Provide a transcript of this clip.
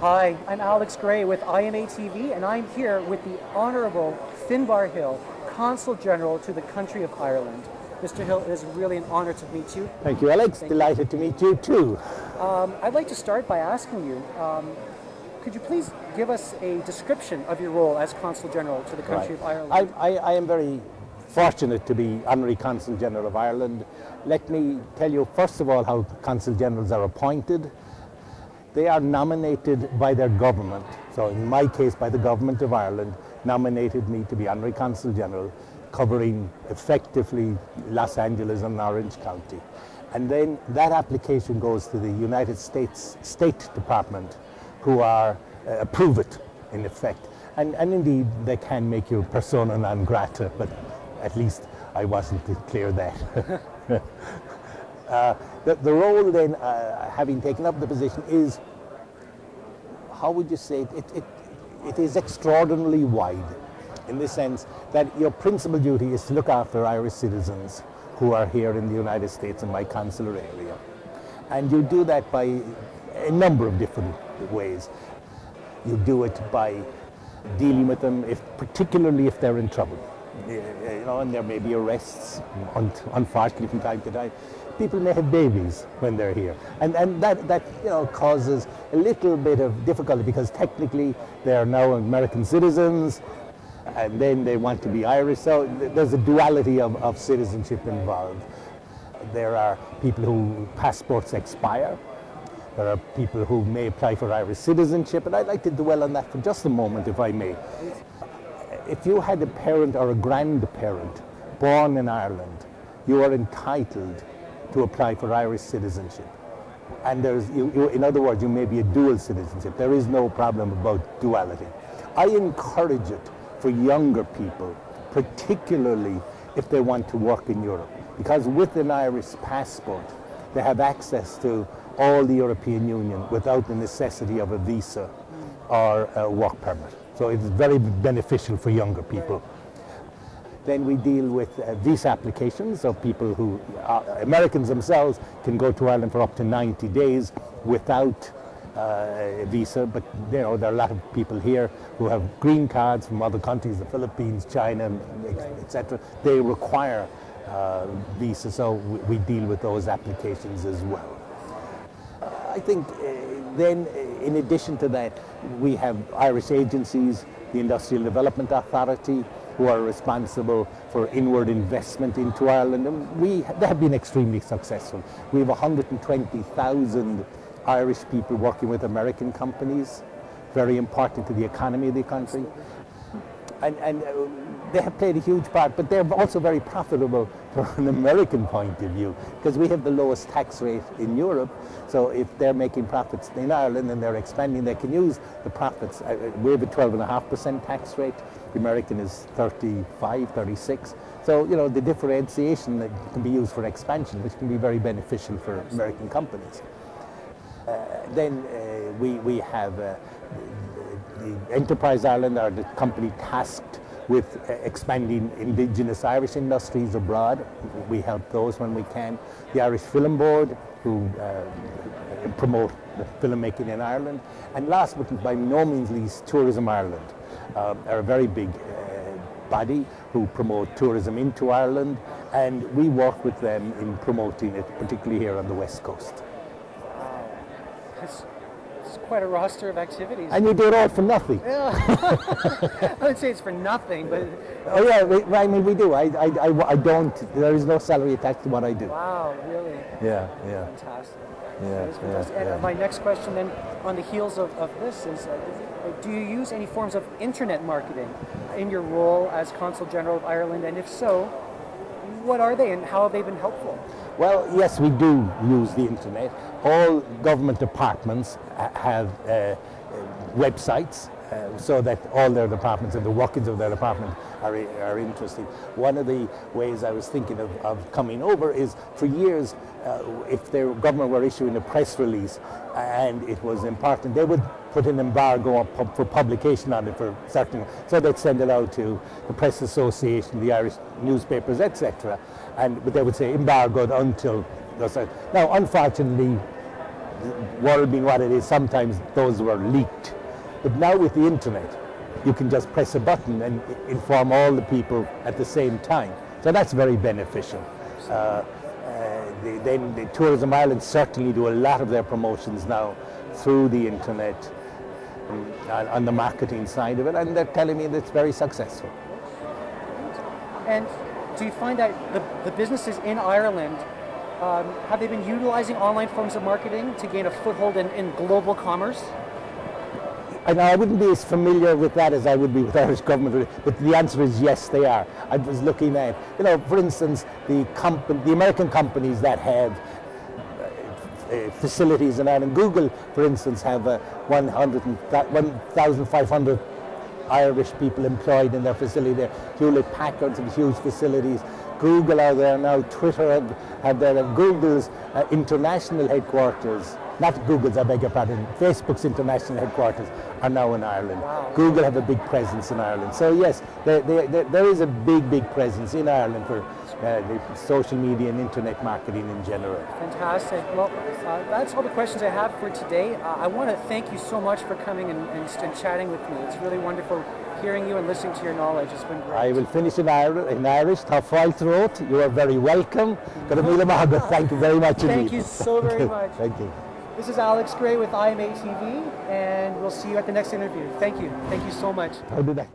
Hi, I'm Alex Gray with IMA TV, and I'm here with the Honourable Finbar Hill, Consul General to the country of Ireland. Mr. Hill, it is really an honour to meet you. Thank you, Alex. Delighted to meet you too. I'd like to start by asking you, could you please give us a description of your role as Consul General to the country of Ireland? I am very fortunate to be Honorary Consul General of Ireland. Let me tell you first of all how Consul Generals are appointed. They are nominated by their government. So in my case, by the government of Ireland, nominated me to be Honorary Consul General, covering effectively Los Angeles and Orange County. And then that application goes to the United States State Department, who approve it in effect. And indeed, they can make you persona non grata, but at least I wasn't clear that. The role then, having taken up the position, is, how would you say, it is extraordinarily wide, in the sense that your principal duty is to look after Irish citizens who are here in the United States in my consular area. And you do that by a number of different ways. You do it by dealing with them, particularly if they're in trouble. You know, and there may be arrests, unfortunately, from time to time. People may have babies when they're here, and that you know, causes a little bit of difficulty, because technically they are now American citizens, and then they want to be Irish. So there's a duality of citizenship involved. There are people whose passports expire. There are people who may apply for Irish citizenship, and I'd like to dwell on that for just a moment, if I may. If you had a parent or a grandparent born in Ireland, you are entitled to apply for Irish citizenship. And in other words, you may be a dual citizenship. There is no problem about duality. I encourage it for younger people, particularly if they want to work in Europe, because with an Irish passport, they have access to all the European Union without the necessity of a visa or a work permit. So it's very beneficial for younger people. Then we deal with visa applications, so people who, Americans themselves, can go to Ireland for up to 90 days without a visa, but you know, there are a lot of people here who have green cards from other countries, the Philippines, China, etc. They require visa, so we deal with those applications as well. I think then, in addition to that, we have Irish agencies, the Industrial Development Authority, who are responsible for inward investment into Ireland, and they have been extremely successful. We have 120,000 Irish people working with American companies, very important to the economy of the country. And they have played a huge part, but they're also very profitable from an American point of view, because we have the lowest tax rate in Europe. So if they're making profits in Ireland and they're expanding, they can use the profits. We have a 12.5% tax rate. The American is 35, 36. So, you know, the differentiation that can be used for expansion, which can be very beneficial for American companies. Then we have the Enterprise Ireland, are the company tasked with expanding indigenous Irish industries abroad. We help those when we can. The Irish Film Board, who promote the filmmaking in Ireland. And last but by no means least, Tourism Ireland are a very big body who promote tourism into Ireland, and we work with them in promoting it, particularly here on the West Coast. It's quite a roster of activities. And you do it all for nothing. Yeah. I would say it's for nothing, but... Oh yeah, I mean, we do. I don't, there is no salary attached to what I do. Wow, really? Yeah. Fantastic. Yeah, that is fantastic. And my next question then, on the heels of this, is do you use any forms of internet marketing in your role as Consul General of Ireland? And if so, what are they and how have they been helpful? Well, yes, we do use the internet. All government departments have websites, so that all their departments and the workings of their department are interesting. One of the ways I was thinking of coming over is, for years, if the government were issuing a press release and it was important, they would put an embargo up for publication on it for certain, so they'd send it out to the Press Association, the Irish newspapers, etc. But they would say embargoed until. Now, unfortunately, world being what it is, sometimes those were leaked. But now with the internet, you can just press a button and inform all the people at the same time. So that's very beneficial. Then the Tourism Ireland certainly do a lot of their promotions now through the internet on the marketing side of it, and they're telling me that it's very successful. And do you find that the businesses in Ireland, have they been utilizing online forms of marketing to gain a foothold in global commerce? And I wouldn't be as familiar with that as I would be with Irish government, but the answer is yes, they are. I was looking at, for instance, the American companies that have facilities in Ireland. Google, for instance, have 1,500 Irish people employed in their facility there. Hewlett Packard's have huge facilities. Google are there now. Twitter have their Google's international headquarters. Not Google's, I beg your pardon. Facebook's international headquarters are now in Ireland. Wow. Google have a big presence in Ireland. So yes, there is a big presence in Ireland for the social media and internet marketing in general. Fantastic. Well, that's all the questions I have for today. I want to thank you so much for coming and chatting with me. It's really wonderful hearing you and listening to your knowledge. It's been great. I will finish in Irish. Tá fáill throat. You are very welcome. Thank you very much indeed. Thank you so very much. Thank you. This is Alex Gray with IMA TV, and we'll see you at the next interview. Thank you. Thank you so much. How did I?